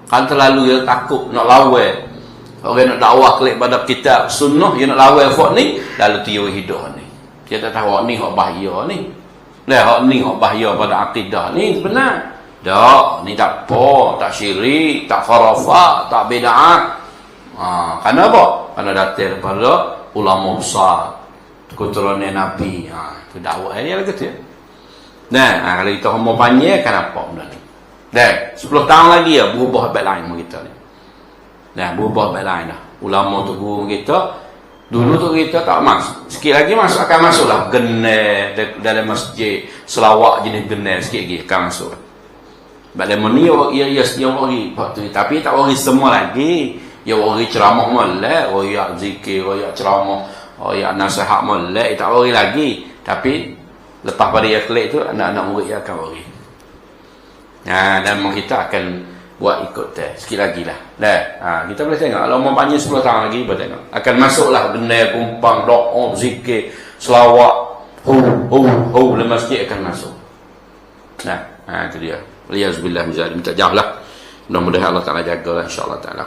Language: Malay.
Kan terlalu dia takut nak lawan. Orang nak dakwah kelik pada kitab sunnah, dia nak lawan hak ni, lalu tiup hidup ni. Dia tak tahu hak ni hak bahaya ni. Lah hak ni hak bahaya pada akidah ni benar. Tak, ni tak apa, tak syirik, tak khurafat, tak bid'ah. Kenapa? Karena datang daripada ulama besar, keturunan Nabi. Itu dakwah ni lah kata. Nah, kalau kita mau panjang kenapa benda ni? Dah, 10 tahun lagi ya berubah habit lain kita ni. Nah, berubah habit lain dah. Ulama tu guru kita dulu tu kita tak masuk. Sikit lagi akan masuklah genel dalam masjid, selawat jenis genel sikit lagi akan masuk. Bagaimana ni ya wari waktu tapi tak wari semua lagi. Ya wari ceramah molek, royak zikir, royak ceramah, royak nasihat molek, tak wari lagi. Tapi lepas pada yang kelik tu anak-anak murid akan wari. Dan kita akan buat ikut sikit lagi lah. Kita boleh tengok kalau mau panjang 10 tahun lagi boleh tengok. Akan masuklah genel kumpang doa zikir, selawat, dalam masjid akan masuk. Itu dia. Waliyazbillah minzalik, minta jauh lah. Mudah-mudahan Allah Ta'ala jaga lah insyaAllah Ta'ala.